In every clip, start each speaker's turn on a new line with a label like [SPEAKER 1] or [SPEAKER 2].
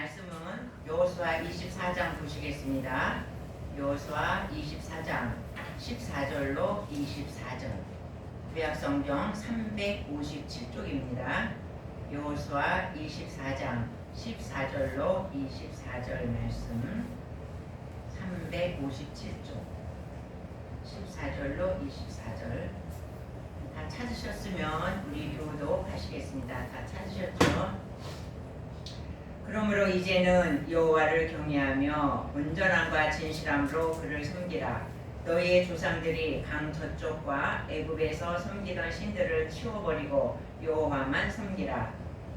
[SPEAKER 1] 말씀은 여호수아 24장 보시겠습니다. 여호수아 24장 14절로 24절 구약성경 357쪽입니다. 여호수아 24장 14절로 24절 말씀 357쪽 14절로 24절 다 찾으셨으면 우리 교독하시겠습니다. 다 찾으셨죠? 그러므로 이제는 여호와를 경외하며 온전함과 진실함으로 그를 섬기라. 너희의 조상들이 강 저쪽과 애굽에서 섬기던 신들을 치워버리고 여호와만 섬기라.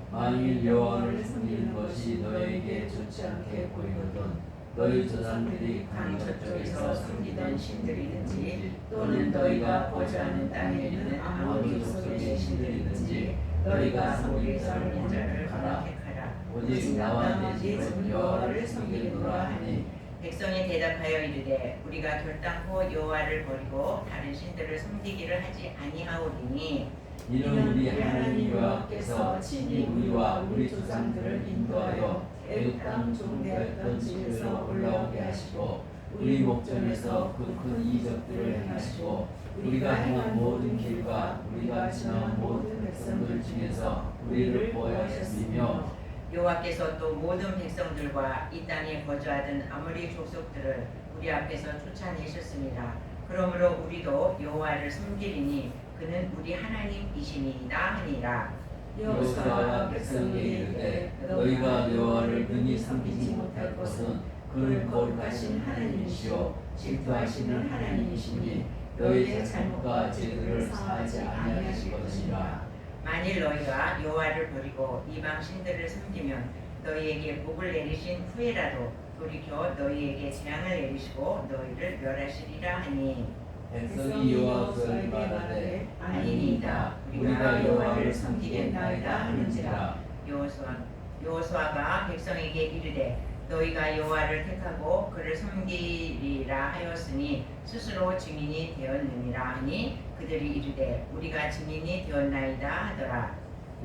[SPEAKER 2] 만일 여호와를 섬기는 것이 너희에게 좋지 않게 보이거든 너희 조상들이 강 저쪽에서 섬기던 신들이든지 또는 너희가 거주하는 땅에 있는 아모리 족속의 신들이든지 너희가 섬길 자를 가라. 오직 나와 내 집은 여호와를 섬기노라 하니
[SPEAKER 1] 백성이 대답하여 이르되 우리가 결단코 여호와를 버리고 다른 신들을 섬기기를 하지 아니하오리니
[SPEAKER 2] 이는 우리 하나님 여호와께서 친히 우리와 우리 조상들을 인도하여 애굽 땅 종되었던 집에서 올라오게 하시고 우리 목전에서 그 큰 이적들을 행하시고 우리가 행한 모든 길과 우리가 지난 모든 백성들 중에서 우리를 보호하셨으며
[SPEAKER 1] 여호와께서 또 모든 백성들과 이 땅에 거주하던 아모리 족속들을 우리 앞에서 쫓아내셨습니다. 그러므로 우리도 여호와를 섬기리니 그는 우리 하나님이시니이다 하니라.
[SPEAKER 2] 여호수아가 백성에게 이르되 너희가 여호와를 능히 섬기지 못할 것은 그는 거룩하신 하나님이시요 질투하시는 하나님이시니 너희의 잘못과 죄들을 사하지 아니하시거니와.
[SPEAKER 1] 만일 너희가 여호와를 버리고 이방 신들을 섬기면 너희에게 복을 내리신 후에라도 돌이켜 너희에게 재앙을 내리시고 너희를 멸하시리라 하니
[SPEAKER 2] 백성이 여호와에게 말하되 아니니이다 우리가 여호와를 섬기겠나이다 하는지라.
[SPEAKER 1] 여호수아가 백성에게 이르되 너희가 여호와를 택하고 그를 섬기리라 하였으니 스스로 증인이 되었느니라 하니 그들이 이르되 우리가 증인이 되었나이다 하더라.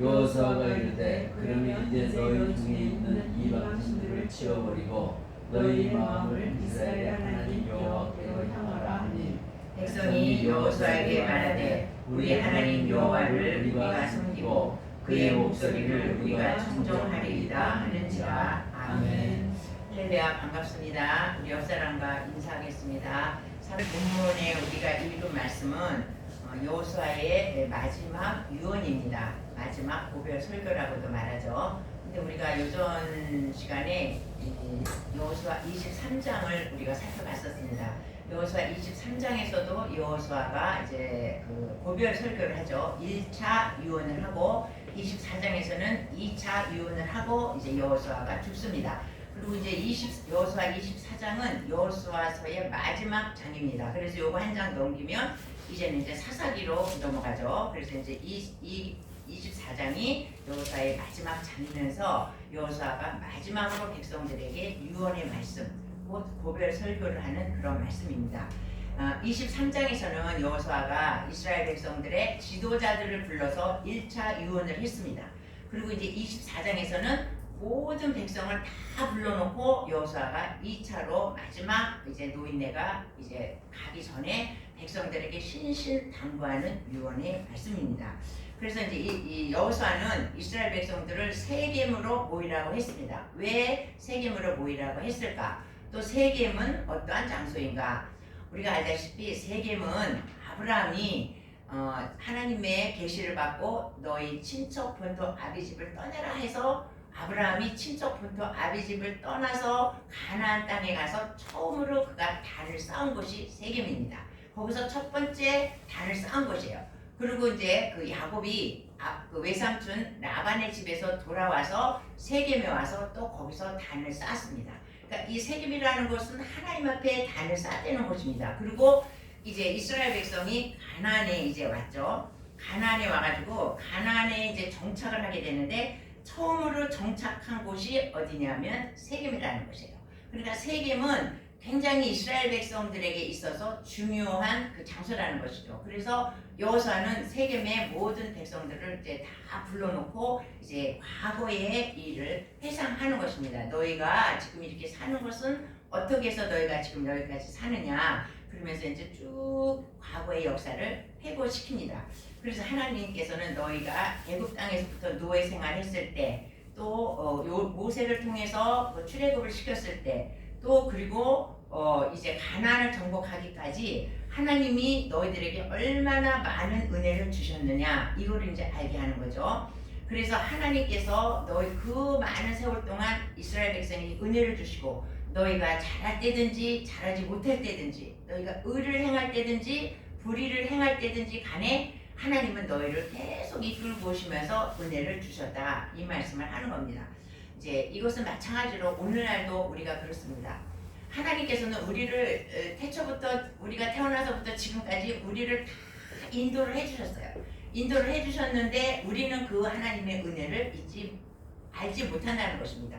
[SPEAKER 2] 여호수아가 이르되 그러면 이제 너희 중에 있는 이방 신들을 치워버리고 너희 마음을 이스라엘 하나님 여호와께로 향하라 하니
[SPEAKER 1] 백성이 여호수아에게 말하되 우리 하나님 여호와를 우리가 섬기고 그의 목소리를 우리가 청종하리이다 하는지라. 아멘. 할렐루야. 반갑습니다. 우리 옆사람과 인사하겠습니다. 본문에 우리가 읽은 말씀은 여호수아의 마지막 유언입니다. 마지막 고별 설교라고도 말하죠. 근데 우리가 요전 시간에 여호수아 23장을 우리가 살펴봤었습니다. 여호수아 23장에서도 여호수아가 이제 그 고별 설교를 하죠. 1차 유언을 하고 24장에서는 2차 유언을 하고 이제 여호수아가 죽습니다. 그리고 이제 여호수아 24장은 여호수아서의 마지막 장입니다. 그래서 요거 한 장 넘기면 이제는 이제 사사기로 넘어가죠. 그래서 이제 이 24장이 여호수아의 마지막 장이면서 여호수아가 마지막으로 백성들에게 유언의 말씀, 곧 고별 설교를 하는 그런 말씀입니다. 23장에서는 여호수아가 이스라엘 백성들의 지도자들을 불러서 1차 유언을 했습니다. 그리고 이제 24장에서는 모든 백성을 다 불러놓고 여호수아가 2차로 마지막 이제 노인네가 이제 가기 전에 백성들에게 신실당부하는 유언의 말씀입니다. 그래서 이제 이 여호수아는 이스라엘 백성들을 세겜으로 모이라고 했습니다. 왜 세겜으로 모이라고 했을까? 또 세겜은 어떠한 장소인가? 우리가 알다시피 세겜은 아브라함이 하나님의 계시를 받고 너희 친척 본토 아비집을 떠나라 해서 아브라함이 친척 본토 아비집을 떠나서 가나안 땅에 가서 처음으로 그가 단을 쌓은 곳이 세겜입니다. 거기서 첫 번째 단을 쌓은 곳이에요. 그리고 이제 그 야곱이 그 외삼촌 라반의 집에서 돌아와서 세겜에 와서 또 거기서 단을 쌓았습니다. 그러니까 이 세겜이라는 곳은 하나님 앞에 단을 쌓는 곳입니다. 그리고 이제 이스라엘 백성이 가나안에 이제 왔죠. 가나안에 와가지고 가나안에 이제 정착을 하게 되는데 처음으로 정착한 곳이 어디냐면 세겜이라는 곳이에요. 그러니까 세겜은 굉장히 이스라엘 백성들에게 있어서 중요한 그 장소라는 것이죠. 그래서 여호수아는 세겜의 모든 백성들을 이제 다 불러놓고 이제 과거의 일을 회상하는 것입니다. 너희가 지금 이렇게 사는 것은 어떻게 해서 너희가 지금 여기까지 사느냐, 그러면서 이제 쭉 과거의 역사를 회고시킵니다. 그래서 하나님께서는 너희가 애굽 땅에서부터 노예 생활했을 때, 또 모세를 통해서 출애굽을 시켰을 때, 또 그리고 이제 가나안을 정복하기까지 하나님이 너희들에게 얼마나 많은 은혜를 주셨느냐, 이거를 이제 알게 하는 거죠. 그래서 하나님께서 너희 그 많은 세월 동안 이스라엘 백성이 은혜를 주시고, 너희가 잘할 때든지 잘하지 못할 때든지, 너희가 의를 행할 때든지 불의를 행할 때든지 간에 하나님은 너희를 계속 이끌고 오시면서 은혜를 주셨다, 이 말씀을 하는 겁니다. 이제 이것은 마찬가지로 오늘날도 우리가 그렇습니다. 하나님께서는 우리를 태초부터, 우리가 태어나서부터 지금까지 우리를 다 인도를 해주셨어요. 인도를 해주셨는데 우리는 그 하나님의 은혜를 알지 못한다는 것입니다.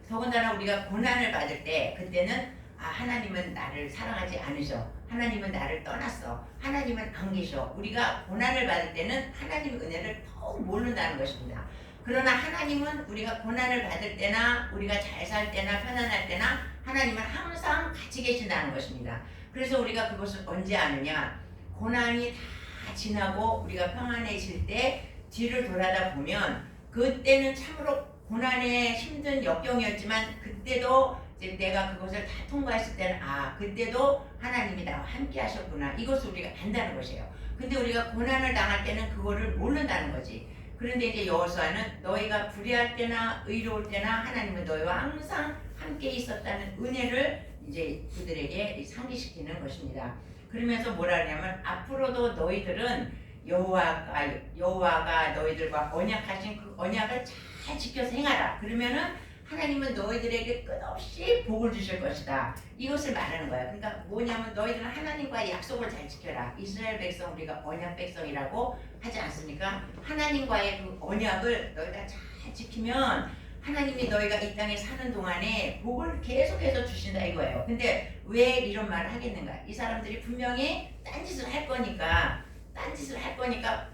[SPEAKER 1] 더군다나 우리가 고난을 받을 때, 그때는 하나님은 나를 사랑하지 않으셔, 하나님은 나를 떠났어, 하나님은 안 계셔. 우리가 고난을 받을 때는 하나님의 은혜를 더욱 모른다는 것입니다. 그러나 하나님은 우리가 고난을 받을 때나 우리가 잘 살 때나 편안할 때나 하나님은 항상 같이 계신다는 것입니다. 그래서 우리가 그것을 언제 아느냐, 고난이 다 지나고 우리가 평안해질 때 뒤를 돌아다 보면, 그때는 참으로 고난의 힘든 역경이었지만 그때도 이제 내가 그것을 다 통과했을 때는 그때도 하나님이 나와 함께 하셨구나, 이것을 우리가 안다는 것이에요. 근데 우리가 고난을 당할 때는 그거를 모른다는 거지. 그런데 이제 여호수아는 너희가 불의할 때나 의로울 때나 하나님은 너희와 항상 함께 있었다는 은혜를 이제 그들에게 상기시키는 것입니다. 그러면서 뭐라 하냐면, 앞으로도 너희들은 여호와가 너희들과 언약하신 그 언약을 잘 지켜서 행하라. 그러면은 하나님은 너희들에게 끝없이 복을 주실 것이다, 이것을 말하는 거야. 그러니까 뭐냐면, 너희들은 하나님과의 약속을 잘 지켜라. 이스라엘 백성, 우리가 언약 백성이라고 하지 않습니까? 하나님과의 그 언약을 너희가 잘 지키면 하나님이 너희가 이 땅에 사는 동안에 복을 계속해서 주신다, 이거예요. 근데 왜 이런 말을 하겠는가? 이 사람들이 분명히 딴짓을 할 거니까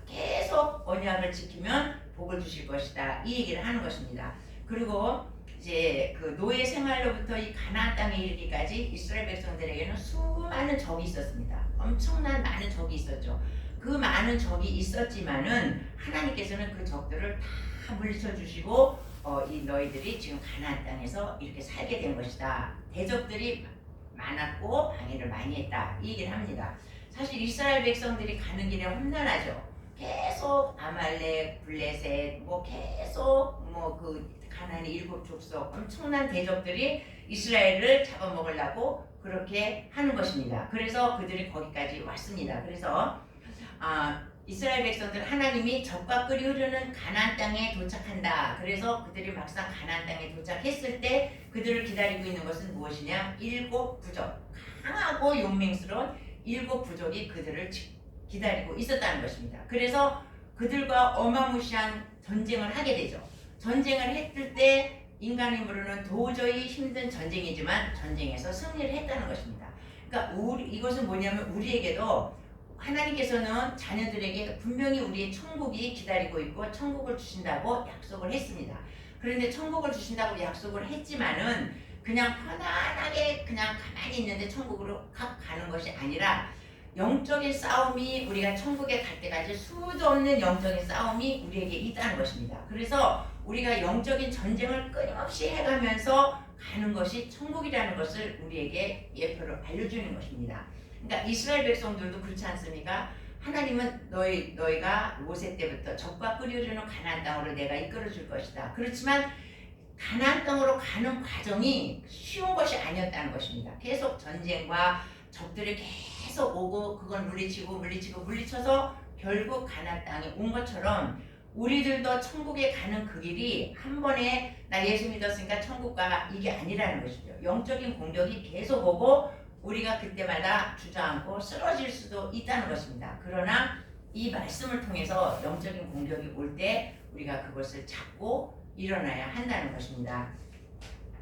[SPEAKER 1] 계속 언약을 지키면 복을 주실 것이다, 이 얘기를 하는 것입니다. 그리고 이제 그 노예 생활로부터 이 가나안 땅에 이르기까지 이스라엘 백성들에게는 수많은 적이 있었습니다. 엄청난 많은 적이 있었죠. 그 많은 적이 있었지만은 하나님께서는 그 적들을 다 물리쳐 주시고 이 너희들이 지금 가나안 땅에서 이렇게 살게 된 것이다. 대적들이 많았고 방해를 많이 했다, 이 얘기를 합니다. 사실 이스라엘 백성들이 가는 길에 험난하죠. 계속 아말렉, 블레셋, 계속 그 가나안의 7 족속, 엄청난 대적들이 이스라엘을 잡아먹으려고 그렇게 하는 것입니다. 그래서 그들이 거기까지 왔습니다. 그래서 이스라엘 백성들, 하나님이 적과 꿀이 흐르는 가나안 땅에 도착한다. 그래서 그들이 막상 가나안 땅에 도착했을 때 그들을 기다리고 있는 것은 무엇이냐? 7 부족, 강하고 용맹스러운 7 부족이 그들을 기다리고 있었다는 것입니다. 그래서 그들과 어마무시한 전쟁을 하게 되죠. 전쟁을 했을 때 인간의 힘으로는 도저히 힘든 전쟁이지만 전쟁에서 승리를 했다는 것입니다. 그러니까 이것은 뭐냐면, 우리에게도 하나님께서는 자녀들에게 분명히 우리의 천국이 기다리고 있고 천국을 주신다고 약속을 했습니다. 그런데 천국을 주신다고 약속을 했지만은 그냥 편안하게 그냥 가만히 있는데 천국으로 가는 것이 아니라, 영적인 싸움이, 우리가 천국에 갈 때까지 수도 없는 영적인 싸움이 우리에게 있다는 것입니다. 그래서 우리가 영적인 전쟁을 끊임없이 해가면서 가는 것이 천국이라는 것을 우리에게 예표로 알려주는 것입니다. 그러니까 이스라엘 백성들도 그렇지 않습니까? 하나님은 너희가 모세 때부터 적과 꿀이 흐르는 가나안 땅으로 내가 이끌어 줄 것이다. 그렇지만 가나안 땅으로 가는 과정이 쉬운 것이 아니었다는 것입니다. 계속 전쟁과 적들이 계속 오고 그걸 물리쳐서 결국 가나안 땅에 온 것처럼, 우리들도 천국에 가는 그 길이 한 번에 나 예수 믿었으니까 천국 가, 이게 아니라는 것이죠. 영적인 공격이 계속 오고 우리가 그때마다 주저앉고 쓰러질 수도 있다는 것입니다. 그러나 이 말씀을 통해서 영적인 공격이 올 때 우리가 그것을 잡고 일어나야 한다는 것입니다.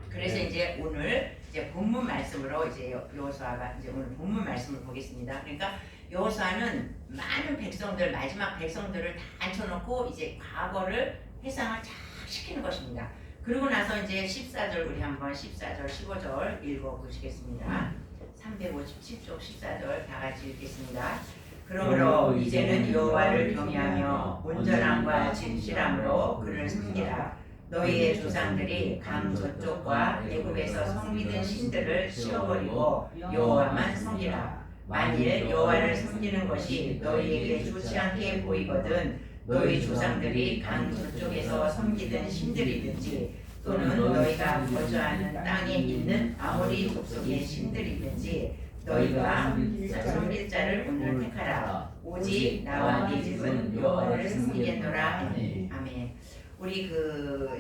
[SPEAKER 1] 그래서 이제 오늘 이제 본문 말씀으로 이제 여호수아가 이제 오늘 본문 말씀을 보겠습니다. 그러니까 여호수아는 많은 백성들 마지막 백성들을 다 앉혀놓고 이제 과거를 회상을 쫙 시키는 것입니다. 그러고 나서 이제 14절 우리 한번 14절 15절 읽어보시겠습니다. 357쪽 14절 다 같이 읽겠습니다. 그러므로 이제는 여호와를 경외하며 온전함과 진실함으로 그를 섬기라. 너희의 조상들이 강 저쪽과 애굽에서 섬기던 신들을 씌워버리고 여호와만 섬기라. 만일 여호와를 섬기는 것이 너희에게 좋지 않게 보이거든 너희 조상들이 강 저쪽에서 섬기던 신들이든지 또는 너희가 거주하는 땅에 있는 아모리 족속의 신들이든지 너희가 섬길 자를 오늘 택하라. 오직 나와 네 집은 여호와를 섬기겠노라. 아멘. 우리 그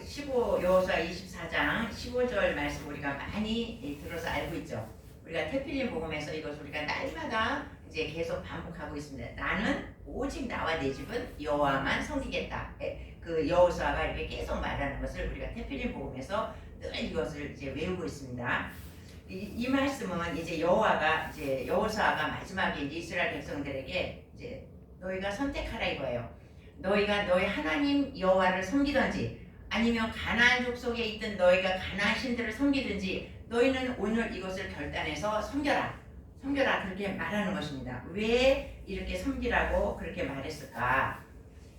[SPEAKER 1] 여호수아 24장 15절 말씀 우리가 많이 들어서 알고 있죠. 우리가 테필림 복음에서 이것을 우리가 날마다 이제 계속 반복하고 있습니다. 나는 오직 나와 내 집은 여호와만 섬기겠다. 그 여호수아가 이렇게 계속 말하는 것을 우리가 테필림 복음에서 늘 이것을 이제 외우고 있습니다. 이 말씀은 이제 여호수아가 마지막에 이스라엘 백성들에게 이제 너희가 선택하라 이거예요. 너희가 너희 하나님 여호와를 섬기든지 아니면 가나안 족속에 있던 너희가 가나안 신들을 섬기든지 너희는 오늘 이것을 결단해서 섬겨라 그렇게 말하는 것입니다. 왜 이렇게 섬기라고 그렇게 말했을까?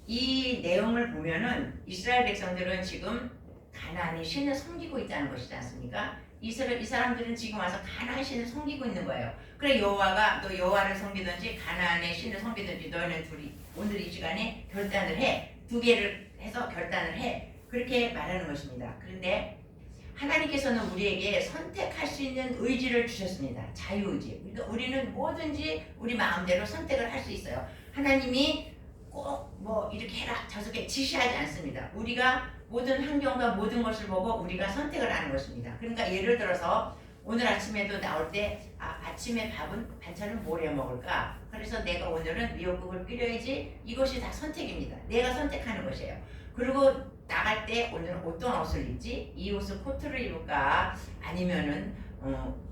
[SPEAKER 1] 이 내용을 보면은 이스라엘 백성들은 지금 가나안의 신을 섬기고 있다는 것이지 않습니까? 이 사람들은 지금 와서 가나안 신을 섬기고 있는 거예요. 그래 여호와가 너 여호와를 섬기든지 가나안의 신을 섬기든지 너희는 둘이 오늘 이 시간에 결단을 해. 두 개를 해서 결단을 해. 그렇게 말하는 것입니다. 그런데 하나님께서는 우리에게 선택할 수 있는 의지를 주셨습니다. 자유의지. 그러니까 우리는 뭐든지 우리 마음대로 선택을 할 수 있어요. 하나님이 꼭 뭐 이렇게 해라 저렇게 지시하지 않습니다. 우리가 모든 환경과 모든 것을 보고 우리가 선택을 하는 것입니다. 그러니까 예를 들어서 오늘 아침에도 나올 때 아침에 반찬은 뭘 해 먹을까? 그래서 내가 오늘은 미역국을 끓여야지. 이것이 다 선택입니다. 내가 선택하는 것이에요. 그리고 나갈 때 오늘은 어떤 옷을 입지? 이 옷을 코트를 입을까? 아니면은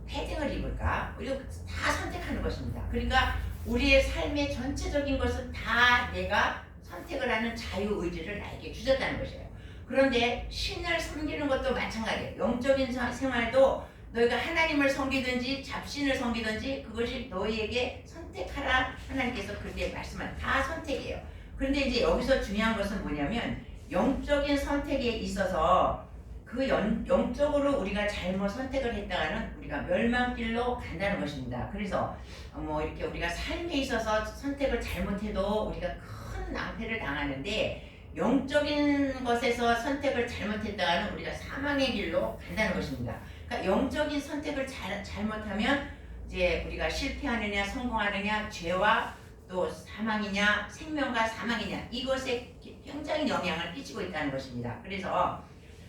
[SPEAKER 1] 패딩을 입을까? 이거 다 선택하는 것입니다. 그러니까 우리의 삶의 전체적인 것은 다 내가 선택을 하는 자유의지를 나에게 주셨다는 것이에요. 그런데 신을 섬기는 것도 마찬가지예요. 영적인 생활도 너희가 하나님을 섬기든지 잡신을 섬기든지 그것이 너희에게 선택하라 하나님께서 그렇게 말씀한 다 선택이에요. 그런데 이제 여기서 중요한 것은 뭐냐면 영적인 선택에 있어서 그 영적으로 우리가 잘못 선택을 했다가는 우리가 멸망길로 간다는 것입니다. 그래서 뭐 이렇게 우리가 삶에 있어서 선택을 잘못해도 우리가 큰 낭패를 당하는데 영적인 것에서 선택을 잘못했다가는 우리가 사망의 길로 간다는 것입니다. 그러니까 영적인 선택을 잘못하면 이제 우리가 실패하느냐 성공하느냐 죄와 또 사망이냐 생명과 사망이냐 이것에 굉장히 영향을 끼치고 있다는 것입니다. 그래서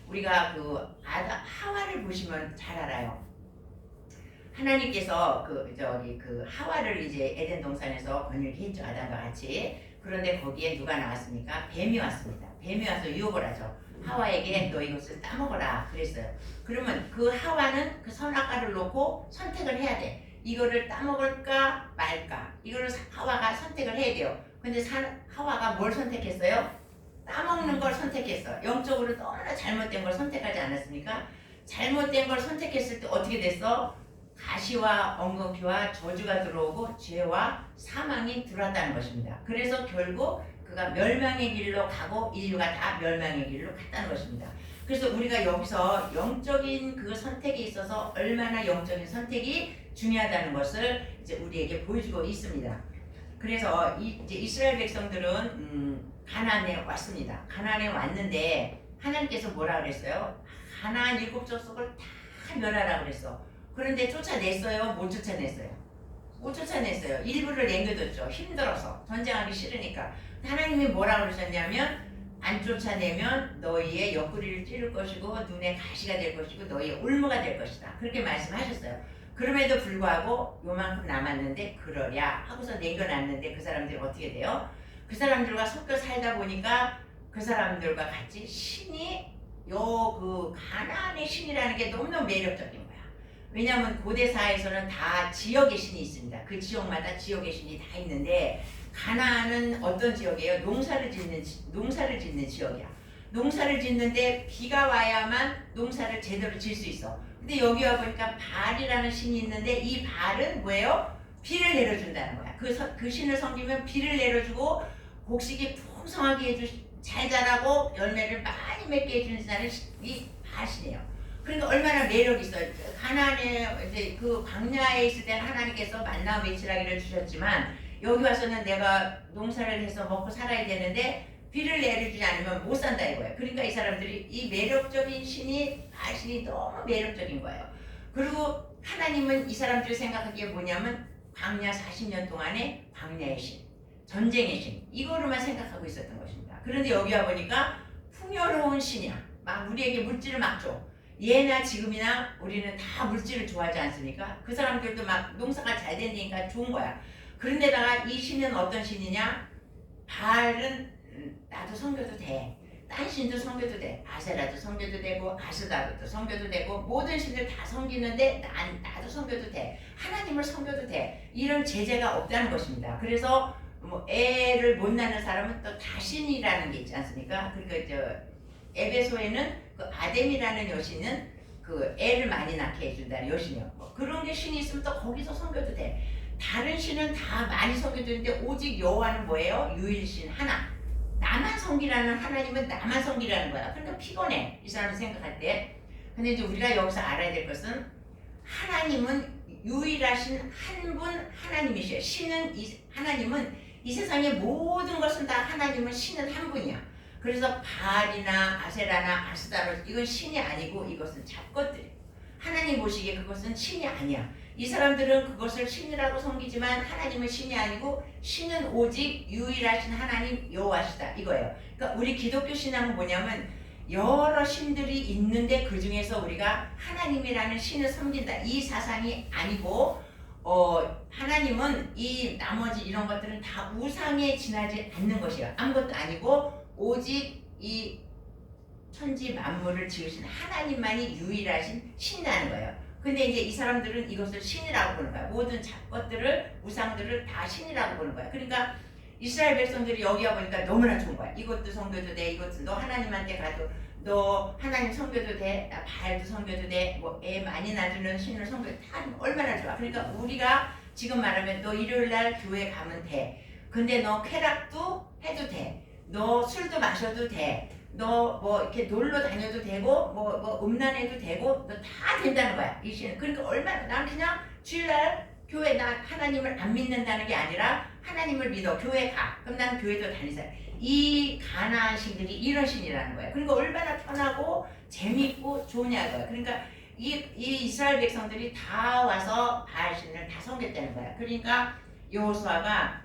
[SPEAKER 1] 우리가 그 하와를 보시면 잘 알아요. 하나님께서 그 하와를 이제 에덴 동산에서 건일게 했죠. 아담과 같이. 그런데 거기에 누가 나왔습니까? 뱀이 왔습니다. 뱀이 와서 유혹을 하죠. 하와에게 너 이것을 따먹어라 그랬어요. 그러면 그 하와는 그 선악과를 놓고 선택을 해야 돼. 이거를 따먹을까 말까. 이거를 하와가 선택을 해야 돼요. 근데 하와가 뭘 선택했어요? 따먹는 걸 선택했어. 영적으로 너무나 잘못된 걸 선택하지 않았습니까? 잘못된 걸 선택했을 때 어떻게 됐어? 가시와 엉겅퀴와 저주가 들어오고 죄와 사망이 들어왔다는 것입니다. 그래서 결국 그가 멸망의 길로 가고 인류가 다 멸망의 길로 갔다는 것입니다. 그래서 우리가 여기서 영적인 그 선택에 있어서 얼마나 영적인 선택이 중요하다는 것을 이제 우리에게 보여주고 있습니다. 그래서 이제 이스라엘 백성들은 가나안에 왔습니다. 가나안에 왔는데 하나님께서 뭐라 그랬어요? 가나안 7족속을 다 멸하라 그랬어. 그런데 쫓아냈어요? 못 쫓아냈어요? 못 쫓아냈어요. 일부를 남겨뒀죠. 힘들어서 전쟁하기 싫으니까. 하나님이 뭐라 그러셨냐면 안 쫓아내면 너희의 옆구리를 찌를 것이고 눈에 가시가 될 것이고 너희의 올무가 될 것이다. 그렇게 말씀하셨어요. 그럼에도 불구하고 요만큼 남았는데 그러랴 하고서 남겨놨는데 그 사람들이 어떻게 돼요? 그 사람들과 섞여 살다 보니까 그 사람들과 같이 신이 그 가나안의 신이라는 게 너무너무 매력적인 거야. 왜냐하면 고대사에서는 다 지역의 신이 있습니다. 그 지역마다 지역의 신이 다 있는데 가나안은 어떤 지역이에요? 농사를 짓는 지역이야. 농사를 짓는데 비가 와야만 농사를 제대로 질 수 있어. 근데 여기 와 보니까 발이라는 신이 있는데 이 발은 뭐예요? 비를 내려준다는 거야. 그 신을 섬기면 비를 내려주고 곡식이 풍성하게 잘 자라고 열매를 많이 맺게 해주는 신이 이 발신이에요. 그러니까 얼마나 매력이 있어요. 가나안에 이제 그 광야에 있을 때는 하나님께서 만나와 메추라기를 주셨지만 여기 와서는 내가 농사를 해서 먹고 살아야 되는데 비를 내려주지 않으면 못 산다 이거예요. 그러니까 이 사람들이 이 매력적인 발신이 너무 매력적인 거예요. 그리고 하나님은 이 사람들이 생각하기에 뭐냐면 광야 40년 동안의 광야의 신, 전쟁의 신 이거로만 생각하고 있었던 것입니다. 그런데 여기 와 보니까 풍요로운 신이야. 막 우리에게 물질을 막 줘. 예나 지금이나 우리는 다 물질을 좋아하지 않습니까? 그 사람들도 막 농사가 잘 된다니까 좋은 거야. 그런데다가 이 신은 어떤 신이냐? 발은 나도 섬겨도 돼. 딴 신도 섬겨도 돼. 아세라도 섬겨도 되고 아스다로도 섬겨도 되고 모든 신들 다 섬기는데 나도 섬겨도 돼. 하나님을 섬겨도 돼. 이런 제재가 없다는 것입니다. 그래서 뭐 애를 못 낳는 사람은 또 다신이라는 게 있지 않습니까? 그러니까 에베소에는 그 아뎀이라는 여신은 그 애를 많이 낳게 해준다는 여신이요. 뭐 그런 게 신이 있으면 또 거기서 섬겨도 돼. 다른 신은 다 많이 섬겨주는데 오직 여호와는 뭐예요? 유일신 하나. 나만 섬기라는 하나님은 나만 섬기라는 거야. 그러니까 피곤해. 이 사람 생각할 때. 근데 이제 우리가 여기서 알아야 될 것은 하나님은 유일하신 한 분 하나님이셔요. 하나님은 이 세상의 모든 것은 다 하나님은 신은 한 분이야. 그래서 바알이나 아세라나 아스다로 이건 신이 아니고 이것은 잡것들이에요. 하나님 보시기에 그것은 신이 아니야. 이 사람들은 그것을 신이라고 섬기지만 하나님은 신이 아니고 신은 오직 유일하신 하나님 여호와시다 이거예요. 그러니까 우리 기독교 신앙은 뭐냐면 여러 신들이 있는데 그 중에서 우리가 하나님이라는 신을 섬긴다 이 사상이 아니고 하나님은 이 나머지 이런 것들은 다 우상에 지나지 않는 것이에요. 아무것도 아니고 오직 이 천지 만물을 지으신 하나님만이 유일하신 신이라는 거예요. 근데 이제 이 사람들은 이것을 신이라고 보는 거야. 모든 잡것들을 우상들을 다 신이라고 보는 거야. 그러니까 이스라엘 백성들이 여기 와 보니까 너무나 좋은 거야. 이것도 섬겨도 돼. 이것도 너 하나님한테 가도 너 하나님 섬겨도 돼. 바알도 섬겨도 돼. 뭐 애 많이 낳아주는 신을 섬겨도 다 얼마나 좋아. 그러니까 우리가 지금 말하면 너 일요일날 교회 가면 돼. 근데 너 쾌락도 해도 돼. 너 술도 마셔도 돼. 너 뭐 이렇게 놀러 다녀도 되고 뭐 음란해도 되고 너 다 된다는 거야. 이 신은. 그러니까 얼마나 난 그냥 주일날 교회 나 하나님을 안 믿는다는 게 아니라 하나님을 믿어. 교회 가. 그럼 난 교회도 다니자. 이 가나안 신들이 이런 신이라는 거야. 그러니까 얼마나 편하고 재미있고 좋으냐고요. 그러니까 이 이스라엘 백성들이 다 와서 바알 신을 다 섬겼다는 거야. 그러니까 여호수아가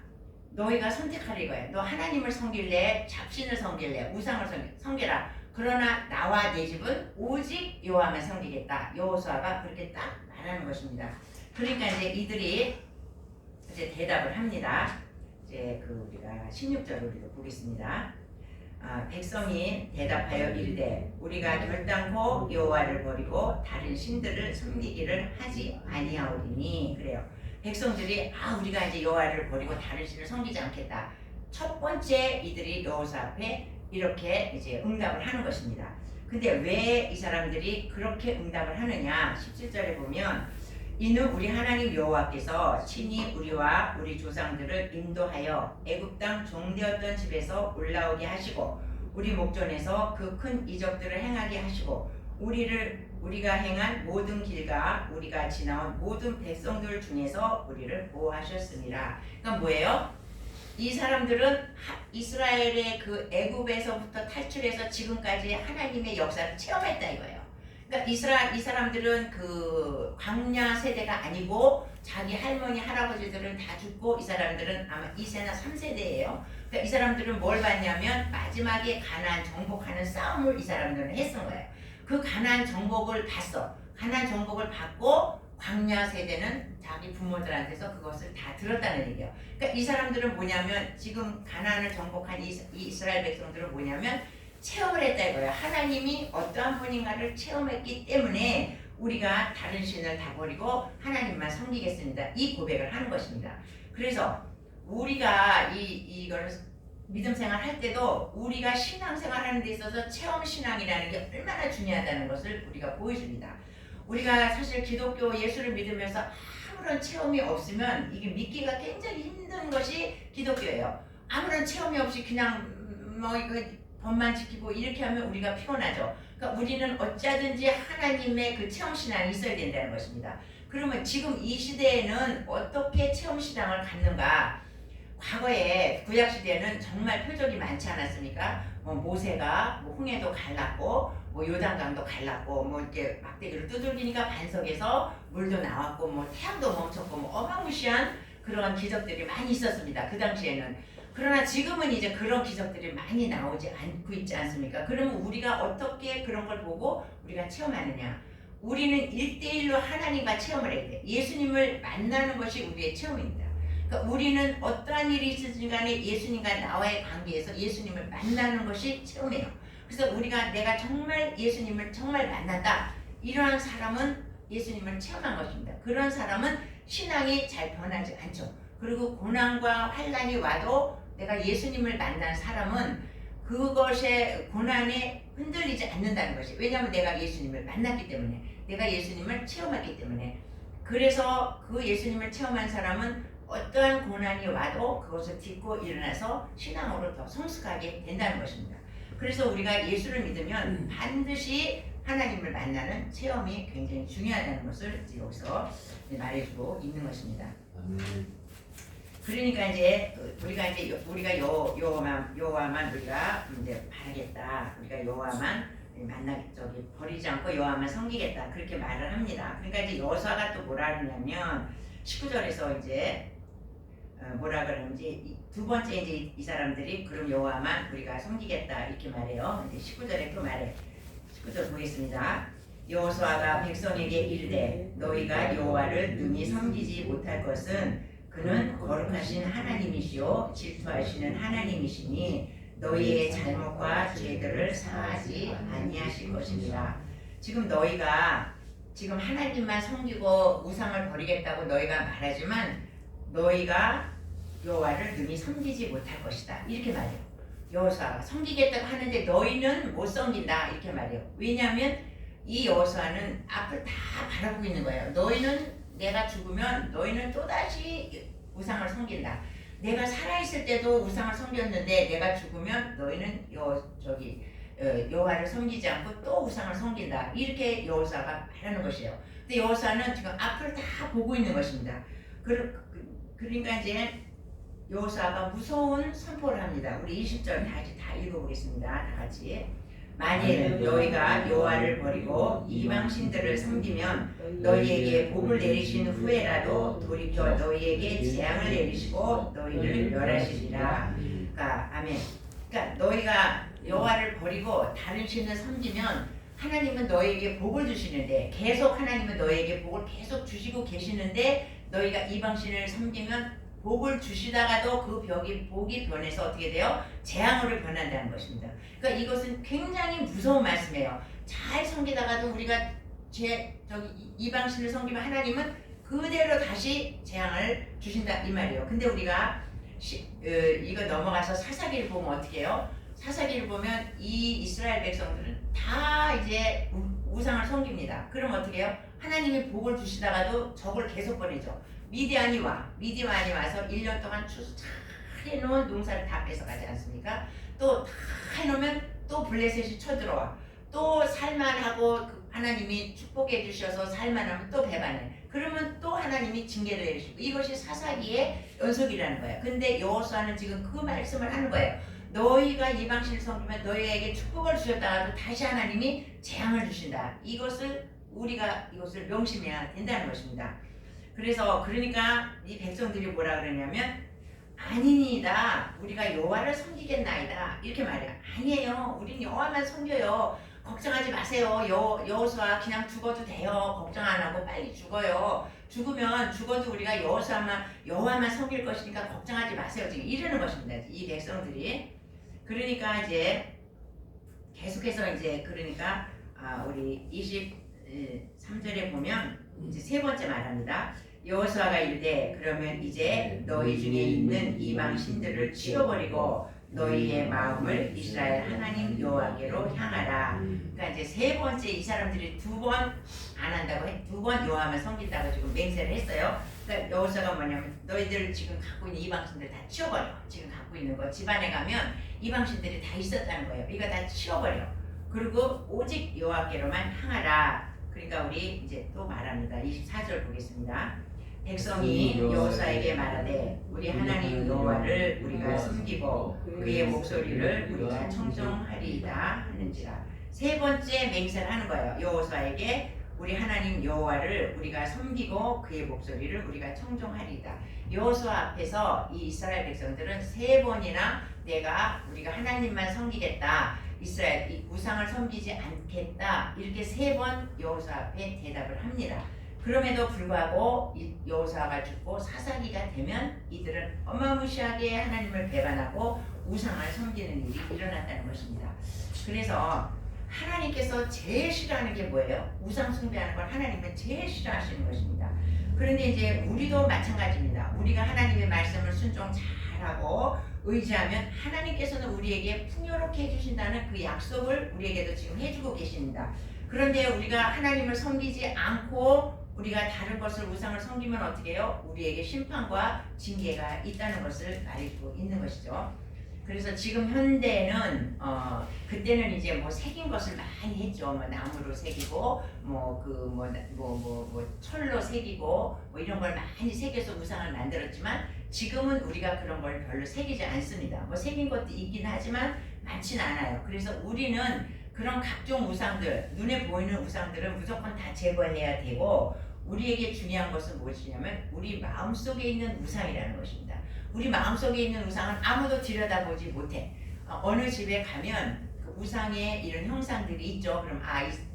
[SPEAKER 1] 너희가 선택할 이거야. 너 하나님을 섬길래, 잡신을 섬길래, 우상을 섬겨라. 그러나 나와 내 집은 오직 여호와만 섬기겠다. 여호수아가 그렇게 딱 말하는 것입니다. 그러니까 이제 이들이 이제 대답을 합니다. 이제 우리가 16절을 우리가 보겠습니다. 백성이 대답하여 이르되 우리가 결단코 여호와를 버리고 다른 신들을 섬기기를 하지 아니하오리니. 그래요. 백성들이 우리가 이제 여호와를 버리고 다른 신을 섬기지 않겠다. 첫 번째 이들이 여호수아 앞에 이렇게 이제 응답을 하는 것입니다. 근데 왜 이 사람들이 그렇게 응답을 하느냐? 17절에 보면 이는 우리 하나님 여호와께서 친히 우리와 우리 조상들을 인도하여 애굽 땅 종되었던 집에서 올라오게 하시고 우리 목전에서 그 큰 이적들을 행하게 하시고 우리가 행한 모든 길과 우리가 지나온 모든 백성들 중에서 우리를 보호하셨습니다. 그러니까 뭐예요? 이 사람들은 이스라엘의 그 애굽에서부터 탈출해서 지금까지 하나님의 역사를 체험했다 이거예요. 그러니까 이 사람들은 그 광야 세대가 아니고 자기 할머니 할아버지들은 다 죽고 이 사람들은 아마 2세나 3세대예요. 그러니까 이 사람들은 뭘 봤냐면 마지막에 가나안 정복하는 싸움을 이 사람들은 했던 거예요. 그 가나안 정복을 봤어. 가나안 정복을 받고 광야 세대는 자기 부모들한테서 그것을 다 들었다는 얘기예요. 그러니까 이 사람들은 뭐냐면 지금 가나안을 정복한 이 이스라엘 백성들은 뭐냐면 체험을 했다 이거예요. 하나님이 어떠한 분인가를 체험했기 때문에 우리가 다른 신을 다 버리고 하나님만 섬기겠습니다. 이 고백을 하는 것입니다. 그래서 우리가 이걸 믿음 생활 할 때도 우리가 신앙 생활 하는 데 있어서 체험 신앙이라는 게 얼마나 중요하다는 것을 우리가 보여줍니다. 우리가 사실 기독교 예수를 믿으면서 아무런 체험이 없으면 이게 믿기가 굉장히 힘든 것이 기독교예요. 아무런 체험이 없이 그냥 뭐 이거 법만 지키고 이렇게 하면 우리가 피곤하죠. 그러니까 우리는 어쩌든지 하나님의 그 체험 신앙이 있어야 된다는 것입니다. 그러면 지금 이 시대에는 어떻게 체험 신앙을 갖는가? 과거에 구약 시대에는 정말 표적이 많지 않았습니까? 모세가 홍해도 갈랐고 요단강도 갈랐고 이렇게 막대기를 두들기니까 반석에서 물도 나왔고 태양도 멈췄고 어마무시한 그런 기적들이 많이 있었습니다. 그 당시에는. 그러나 지금은 이제 그런 기적들이 많이 나오지 않고 있지 않습니까? 그러면 우리가 어떻게 그런 걸 보고 우리가 체험하느냐? 우리는 1대1로 하나님과 체험을 해야 돼. 예수님을 만나는 것이 우리의 체험입니다. 그러니까 우리는 어떠한 일이 있으든 간에 예수님과 나와의 관계에서 예수님을 만나는 것이 체험이에요. 그래서 우리가 내가 정말 예수님을 정말 만났다. 이러한 사람은 예수님을 체험한 것입니다. 그런 사람은 신앙이 잘 변하지 않죠. 그리고 고난과 환난이 와도 내가 예수님을 만난 사람은 그것의 고난에 흔들리지 않는다는 것이. 왜냐하면 내가 예수님을 만났기 때문에, 내가 예수님을 체험했기 때문에. 그래서 그 예수님을 체험한 사람은 어떠한 고난이 와도 그것을 딛고 일어나서 신앙으로 더 성숙하게 된다는 것입니다. 그래서 우리가 예수를 믿으면 반드시 하나님을 만나는 체험이 굉장히 중요하다는 것을 여기서 말해주고 있는 것입니다. 그러니까 이제 우리가 여호와만 우리가 이제 바라겠다. 우리가 여호와만 버리지 않고 여호와만 섬기겠다. 그렇게 말을 합니다. 그러니까 이제 여호수아가 또 뭐라 그러냐면 19절에서 이제 뭐라 그러는지 두 번째 이제 이 사람들이 그럼 여호와만 우리가 섬기겠다 이렇게 말해요. 이제 19절에 또 말해. 19절 보겠습니다. 여호수아가 백성에게 이르되 너희가 여호와를 능히 섬기지 못할 것은 그는 거룩하신 하나님이시요 질투하시는 하나님이시니 너희의 잘못과 죄들을 사하지 아니하실 것이니라. 지금 너희가 지금 하나님만 섬기고 우상을 버리겠다고 너희가 말하지만 너희가 여호와를 능히 섬기지 못할 것이다. 이렇게 말해요. 여호수아가 섬기겠다고 하는데 너희는 못 섬긴다. 이렇게 말해요. 왜냐하면 이 여호수아는 앞을 다 바라보고 있는 거예요. 너희는 내가 죽으면 너희는 또다시 우상을 섬긴다. 내가 살아있을 때도 우상을 섬겼는데 내가 죽으면 너희는 여호와를 섬기지 않고 또 우상을 섬긴다. 이렇게 여호수아가 말하는 것이에요. 근데 여호수아는 지금 앞을 다 보고 있는 것입니다. 그러니까 이제 여호수아가 무서운 선포를 합니다. 우리 20절 다 읽어보겠습니다. 다 같이. 만일 너희가 여호와를 버리고 이방 신들을 섬기면 너희에게 복을 내리신 후에라도 돌이켜 너희에게 재앙을 내리시고 너희를 멸하시리라. 그러니까 아멘. 그러니까 너희가 여호와를 버리고 다른 신을 섬기면 하나님은 너희에게 복을 주시는데 계속 하나님은 너희에게 복을 계속 주시고 계시는데 너희가 이방 신을 섬기면 복을 주시다가도 그 복이 변해서 어떻게 돼요? 재앙으로 변한다는 것입니다. 그러니까 이것은 굉장히 무서운 말씀이에요. 잘 섬기다가도 우리가 이방신을 섬기면 하나님은 그대로 다시 재앙을 주신다 이 말이에요. 근데 우리가 이거 넘어가서 사사기를 보면 어떻게 해요? 사사기를 보면 이 이스라엘 백성들은 다 이제 우상을 섬깁니다. 그럼 어떻게 해요? 하나님이 복을 주시다가도 적을 계속 보내죠. 미디안이 와서 1년 동안 추수 잘 해놓은 농사를 다 뺏어가지 않습니까? 또 다 해놓으면 또 블레셋이 쳐들어와. 또 살만하고 하나님이 축복해 주셔서 살만하면 또 배반해. 그러면 또 하나님이 징계를 내리시고. 이것이 사사기의 연속이라는 거예요. 근데 여호수아는 지금 그 말씀을 하는 거예요. 너희가 이방신을 섬기면 너희에게 축복을 주셨다가도 다시 하나님이 재앙을 주신다. 우리가 이것을 명심해야 된다는 것입니다. 그러니까 이 백성들이 뭐라 그러냐면 아니니다. 우리가 여호와를 섬기겠나이다. 이렇게 말해요. 아니에요. 우린 여호와만 섬겨요. 걱정하지 마세요. 여호수아 그냥 죽어도 돼요. 걱정 안 하고 빨리 죽어요. 죽어도 우리가 여호와만 섬길 것이니까 걱정하지 마세요. 지금 이러는 것입니다. 이 백성들이. 그러니까 이제 계속해서 이제 그러니까 우리 23절에 보면 이제 세 번째 말합니다. 여호수아가 이르되 그러면 이제 너희 중에 있는 이방 신들을 치워버리고 너희의 마음을 이스라엘 하나님 여호와께로 향하라. 그러니까 이제 세 번째 이 사람들이 두 번 안 한다고 두 번 여호와만 섬긴다고 지금 맹세를 했어요. 그러니까 여호수아가 뭐냐면 너희들 지금 갖고 있는 이방 신들 다 치워버려. 지금 갖고 있는 거 집안에 가면 이방 신들이 다 있었다는 거예요. 이거 다 치워버려. 그리고 오직 여호와께로만 향하라. 그러니까 우리 이제 또 말합니다. 24절 보겠습니다. 백성이 여호수아에게 말하되 우리 하나님 여호와를 우리가 숨기고 그의 목소리를 우리가 청정하리이다 하는지라. 세 번째 맹세를 하는 거예요. 여호수아에게 우리 하나님 여호와를 우리가 섬기고 그의 목소리를 우리가 청정하리이다. 여호수아 앞에서 이 이스라엘 백성들은 세 번이나 우리가 하나님만 섬기겠다. 이스라엘 이 우상을 섬기지 않겠다. 이렇게 세 번 여호수아 앞에 대답을 합니다. 그럼에도 불구하고 여호수아가 죽고 사사기가 되면 이들은 어마무시하게 하나님을 배반하고 우상을 섬기는 일이 일어났다는 것입니다. 그래서 하나님께서 제일 싫어하는 게 뭐예요? 우상 숭배하는 걸 하나님은 제일 싫어하시는 것입니다. 그런데 이제 우리도 마찬가지입니다. 우리가 하나님의 말씀을 순종 잘하고 의지하면 하나님께서는 우리에게 풍요롭게 해주신다는 그 약속을 우리에게도 지금 해주고 계십니다. 그런데 우리가 하나님을 섬기지 않고 우리가 다른 것을 우상을 섬기면 어떻게 해요? 우리에게 심판과 징계가 있다는 것을 말해주고 있는 것이죠. 그래서 지금 현대는 그때는 이제 뭐 새긴 것을 많이 했죠. 뭐 나무로 새기고 철로 새기고 뭐 이런 걸 많이 새겨서 우상을 만들었지만 지금은 우리가 그런 걸 별로 새기지 않습니다. 뭐 새긴 것도 있긴 하지만 많지는 않아요. 그래서 우리는 그런 각종 우상들, 눈에 보이는 우상들은 무조건 다 제거해야 되고 우리에게 중요한 것은 무엇이냐면 우리 마음속에 있는 우상이라는 것입니다. 우리 마음속에 있는 우상은 아무도 들여다보지 못해. 어느 집에 가면 그 우상의 이런 형상들이 있죠. 그럼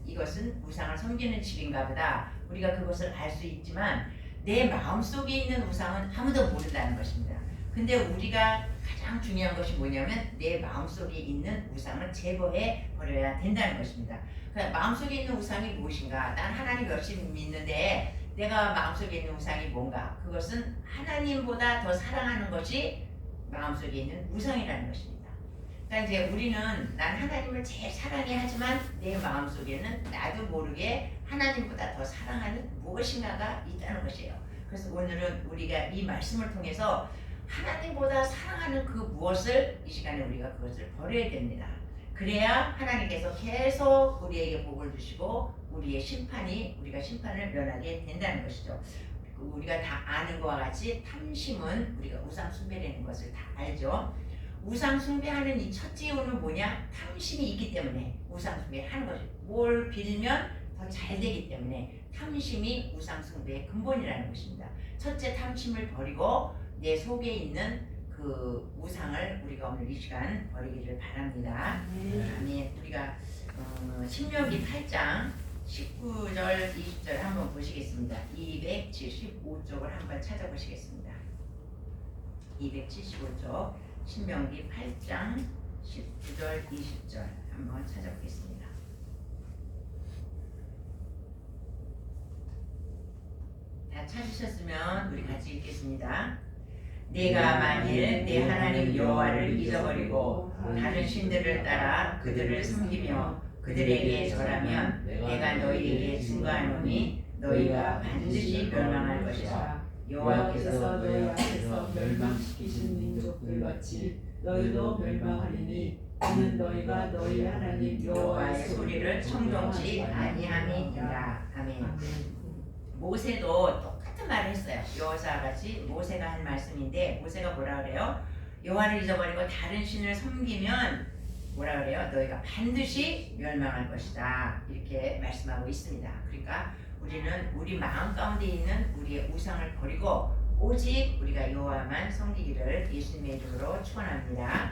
[SPEAKER 1] 이것은 우상을 섬기는 집인가 보다. 우리가 그것을 알 수 있지만 내 마음속에 있는 우상은 아무도 모른다는 것입니다. 근데 우리가 가장 중요한 것이 뭐냐면 내 마음속에 있는 우상을 제거해 버려야 된다는 것입니다. 그러니까 마음속에 있는 우상이 무엇인가? 난 하나님 열심히 믿는데 내가 마음속에 있는 우상이 뭔가? 그것은 하나님보다 더 사랑하는 것이 마음속에 있는 우상이라는 것입니다. 그러니까 이제 우리는 난 하나님을 제일 사랑해 하지만 내 마음속에는 나도 모르게 하나님보다 더 사랑하는 무엇인가가 있다는 것이에요. 그래서 오늘은 우리가 이 말씀을 통해서 하나님보다 사랑하는 그 무엇을 이 시간에 우리가 그것을 버려야 됩니다. 그래야 하나님께서 계속 우리에게 복을 주시고 우리가 심판을 면하게 된다는 것이죠. 우리가 다 아는 것과 같이 탐심은 우리가 우상 숭배라는 것을 다 알죠. 우상 숭배하는 이 첫째 이유는 뭐냐? 탐심이 있기 때문에 우상 숭배하는 것이죠. 뭘 빌면 더 잘 되기 때문에 탐심이 우상 숭배의 근본이라는 것입니다. 첫째 탐심을 버리고 내 속에 있는 그 우상을 우리가 오늘 이 시간 버리기를 바랍니다. 아멘. 우리가 신명기 8장 19절 20절 한번 보시겠습니다. 275쪽을 한번 찾아보시겠습니다. 275쪽 신명기 8장 19절 20절 한번 찾아보겠습니다. 다 찾으셨으면 우리 같이 읽겠습니다. 내가 만일 내 하나님 여호와를 잊어버리고 다른 신들을 따라 그들을 섬기며 그들에게 절하면 내가 너희에게 증거하노니 너희가 반드시 멸망할 것이라. 여호와께서
[SPEAKER 2] 너희 앞에서 멸망시키신 민족들 같이 너희도 멸망하리니 이는 너희가 너희 하나님
[SPEAKER 1] 여호와의 소리를 청종치 아니함이니라. 아멘. 모세도 똑같은 말을 했어요. 여호수아 같이 모세가 한 말씀인데 모세가 뭐라 그래요? 여호와를 잊어버리고 다른 신을 섬기면 뭐라 그래요? 너희가 반드시 멸망할 것이다. 이렇게 말씀하고 있습니다. 그러니까 우리는 우리 마음 가운데 있는 우리의 우상을 버리고 오직 우리가 여호와만 섬기기를 예수님의 이름으로 축원합니다.